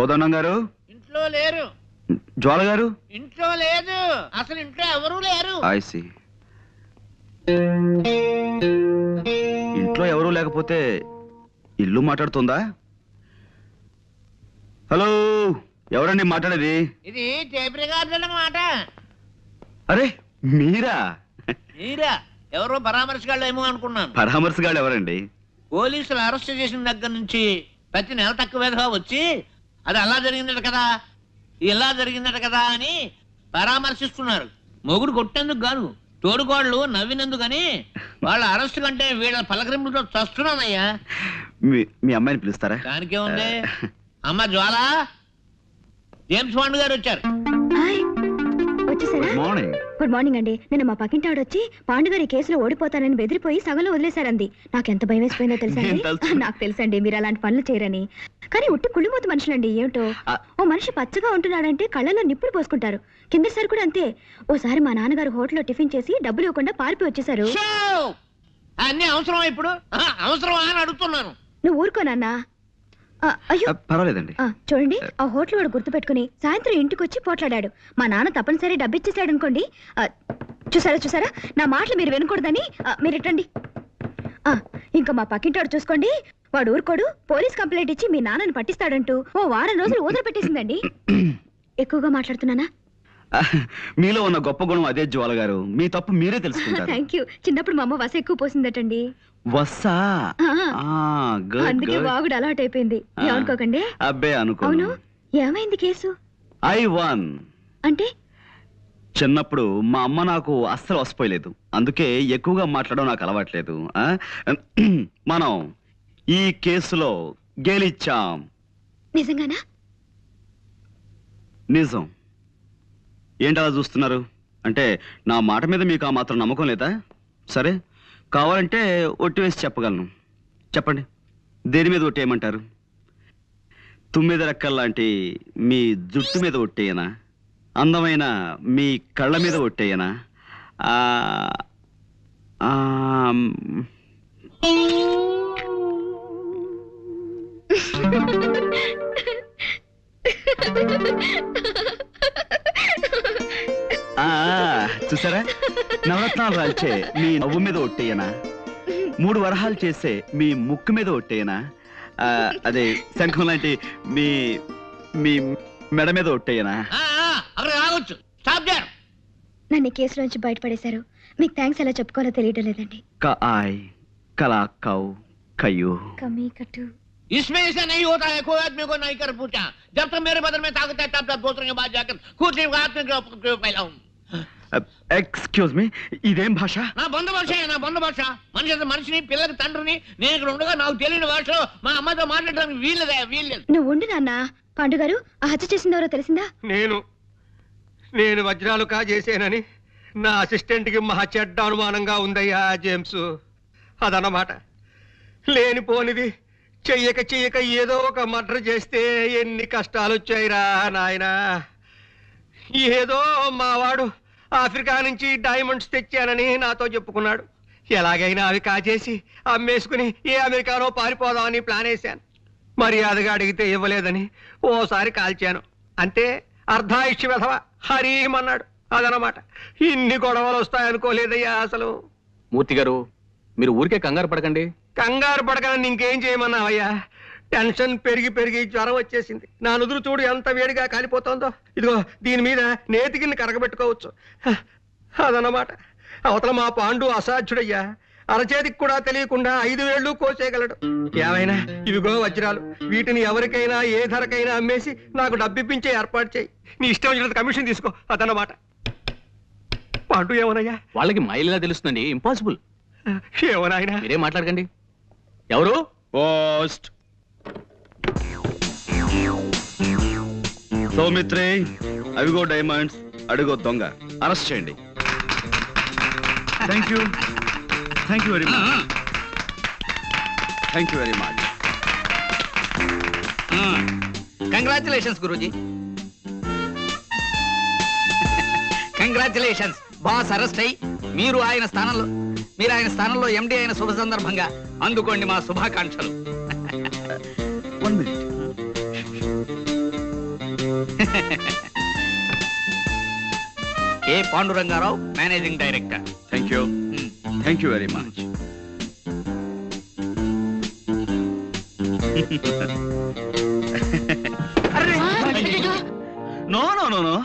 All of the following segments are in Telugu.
కోదండం గారు ఇంట్లో లేరు. జ్వాల గారు ఇంట్లో లేదు. అసలు ఇంట్లో ఎవరూ లేరు. ఐసి ఇంట్లో ఎవరూ లేకపోతే ఇల్లు మాట్లాడుతుందా? హలో, ఎవరండి మాట్లాడేది? ఇది టేప్ రికార్డు అన్నమాట. అరే మీరా? మీరా? ఎవరో పరామర్శగాళ్ళు ఏమో అనుకున్నాను. పరామర్శగాళ్ళు ఎవరండి? పోలీసులు అరెస్ట్ చేసిన దగ్గర నుంచి ప్రతి నెల తక్కువగా వచ్చి అది అలా జరిగిందట కదా, ఇలా జరిగిందట కదా అని పరామర్శిస్తున్నారు. మొగుడు కొట్టేందుకు కాదు, తోడుకోళ్ళు నవ్వినందుకని. వాళ్ళ అరెస్ట్ కంటే వీళ్ళ పలకరింపులతో చస్తున్నానయ్యా. మీ అమ్మాయిని పిలుస్తారా? దానికే ఉంది. అమ్మ జ్వాల, జేమ్స్ బాండ్ గారు వచ్చారు. గుడ్ మార్నింగ్ అండి. నిన్న మా పక్కింటి ఆవిడ వచ్చి పాండుగారి కేసులో ఓడిపోతానని బెదిరిపోయి సగంలో వదిలేశారంది. నాకెంత భయం వేసిపోయిందో తెలుసండి. నాకు తెలుసండి మీరు అలాంటి పనులు చేయరని. కానీ ఉట్టి కుళ్ళిమూత మనుషులండి. ఏమిటో ఓ మనిషి పచ్చగా ఉంటున్నాడంటే కళ్ళలో నిప్పులు పోసుకుంటారు. కిందసారి కూడా అంతే. ఓసారి మా నాన్నగారు హోటల్లో టిఫిన్ చేసి డబ్బులు ఇవ్వకుండా పారిపోయి వచ్చేసారు. అన్ని అవసరమా ఇప్పుడు? అవసరమా అని అడుగుతున్నాను. నువ్వు ఊరుకోనన్నా. అయ్యో పర్వాలేదండి. చూడండి, ఆ హోటల్ వాడు గుర్తు పెట్టుకుని సాయంత్రం ఇంటికి వచ్చి పోట్లాడాడు. మా నాన్న తప్పనిసరి డబ్బిచ్చేసాడు అనుకోండి. చూసారా, నా మాటలు మీరు వినకూడదని మీరు ఇట్టండి. ఇంకా మా పక్కింటాడు చూసుకోండి, వాడు ఊరుకోడు. పోలీస్ కంప్లైంట్ ఇచ్చి మీ నాన్నని పట్టిస్తాడంటూ ఓ వారం రోజులు ఊదర పెట్టేసిందండి. ఎక్కువగా మాట్లాడుతున్నానా? మీలో ఉన్న గొప్ప గుణం అదే జ్వాల గారు. మీ తప్పు మీరే తెలుసుకుంటారు. Thank you. చిన్నప్పుడు మా అమ్మ వస ఎక్కువ పోసిందటండి. వస్సా? అందుకే బాగుడు అలవాటు అయిపోయింది. ఏమనుకోకండి. అబ్బే అనుకో. అవును, ఏమైంది కేసు? ఐ వన్ అంటే చిన్నప్పుడు మా అమ్మ నాకు అస్సలు వసిపోయలేదు. అందుకే ఎక్కువగా మాట్లాడడం నాకు అలవాట్లేదు. మనం ఈ కేసులో గెలిచాం. నిజంగానా? నిజం. ఏంటలా చూస్తున్నారు? అంటే నా మాట మీద మీకు ఆ మాత్రం నమ్మకం లేదా? సరే, కావాలంటే ఒట్టి వేసి చెప్పగలను. చెప్పండి, దేని మీద ఒట్టేయమంటారు? తుమ్మిద రెక్కల్లాంటి మీ జుట్టు మీద ఒట్టేయనా? అందమైన మీ కళ్ళ మీద ఒట్టేయనా? చూసారా, నవరత్నాలు రాల్చే మీ నవ్వు మీద ఒట్టేయనా? 3 వరహాలు చేసే మీ ముక్కు మీద ఒట్టేయనా? అదే శంఖం లాంటి మీ మీ మెడ మీద ఒట్టేయనా? నన్ను ఈ కేసు నుంచి బయటపడేశారు. మీకు థ్యాంక్స్ ఎలా చెప్పుకోవాలో తెలియడం లేదండి. कमी कटू इसमें ऐसा नहीं होता है। कोई आदमी को नहीं कर पूछा। जब तक मेरे बदन में ताकत है तब तक दूसरे के बाद जाकर खुद से हाथ में फैलाऊं। ఎక్స్క్యూజ్ మీ, ఇదేం భాష? నా బంధ భాష, నా బంధ భాష. మనిషిని పిల్లకి తండ్రిని నేను ఇక్కడ ఉండగా నాకు తెలియని భాషలో మా అమ్మతో మాట్లాడడానికి వీల్లేదు. నువ్వు ఉండు నాన్న. పాండుగారు, ఆ హత్య చేసింది ఎవరో తెలిసిందా? నేను వజ్రాలు కాజేసానని నా అసిస్టెంట్ కి మహా చెడ్డ అనుమానంగా ఉందయ్యా జేమ్స్. అదన్నమాట. లేనిపోనిది చెయ్యక ఏదో ఒక మర్డర్ చేస్తే ఎన్ని కష్టాలు వచ్చాయిరా నాయనా. ఏదో మావాడు ఆఫ్రికా నుంచి డైమండ్స్ తెచ్చానని నాతో చెప్పుకున్నాడు. ఎలాగైనా అవి కాచేసి అమ్మేసుకుని ఏ అమెరికాలో పారిపోదామని ప్లాన్ వేశాను. మర్యాదగా అడిగితే ఇవ్వలేదని ఓసారి కాల్చాను. అంతే, అర్ధాయుష్య వెధవ హరీమన్నాడు. అదనమాట. ఇన్ని గొడవలు వస్తాయనుకోలేదయ్యా అసలు. మూర్తి గారు, మీరు ఊరికే కంగారు పడకండి. కంగారు పడకని ఇంకేం చేయమన్నావయ్యా? టెన్షన్ పెరిగి జ్వరం వచ్చేసింది. నా నుదురు చూడు ఎంత వేడిగా కాలిపోతుందో. ఇదిగో దీని మీద నేతికిని కరగబెట్టుకోవచ్చు. అదన్నమాట. అవతల మా పాండు అసాధ్యుడయ్యా. అరచేతికి కూడా తెలియకుండా 5 వేళ్ళు కోసేయగలడు. ఏమైనా ఇవిగో వజ్రాలు, వీటిని ఎవరికైనా ఏ ధరకైనా అమ్మేసి నాకు డబ్బిప్పించే ఏర్పాటు చేయి. నీ ఇష్టం వచ్చినంత కమిషన్ తీసుకో. అదన్నమాట. పాండు ఏమోనయ్యా? వాళ్ళకి మైలుగా తెలుస్తుందండి. ఇంపాసిబుల్. ఏమోనాయన, మీరేం మాట్లాడకండి. ఎవరు? పోస్ట్ సౌమిత్రి, అవిగో డైమండ్స్, అడుగో దొంగ. అరెస్ట్ చేయండి. Thank you very much. Congratulations Guruji. Congratulations. Boss arrest అయ్యి మీరు ఆయన స్థానంలో ఎండి అయిన శుభ సందర్భంగా అందుకోండి మా శుభాకాంక్షలు. 1 minute. K Pandurangarao managing director. Thank you very much. No no no no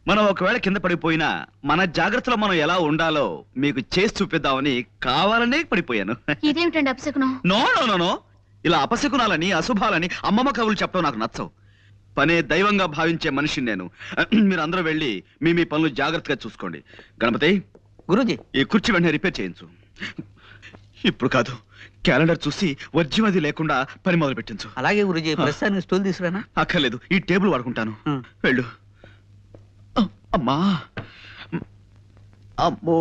మనం ఒకవేళ కింద పడిపోయినా మన జాగ్రత్తలో మనం ఎలా ఉండాలో మీకు చేసి చూపిద్దామని కావాలనే పడిపోయాను. ఇదేమిటండి అపశకునం? నో నో నో నో ఇలా అపశకునాలని అశుభాలని అమ్మమ్మ కవులు చెప్పడం నాకు నచ్చవు. పనే దైవంగా భావించే మనిషిని నేను. మీరు అందరూ వెళ్ళి మీ పనులు జాగ్రత్తగా చూసుకోండి. గణపతి, గురూజీ, ఈ కుర్చీ వెంటనే రిపేర్ చేయించు. ఇప్పుడు కాదు, క్యాలెండర్ చూసి వర్జ్యం అది లేకుండా పని మొదలు పెట్టించు. అలాగే గురూజీ. ప్రస్తుతానికి స్టూల్ తీసుకురానా? అక్కర్లేదు, ఈ టేబుల్ వాడుకుంటాను. వెళ్ళు. అమ్మా, అమ్మో.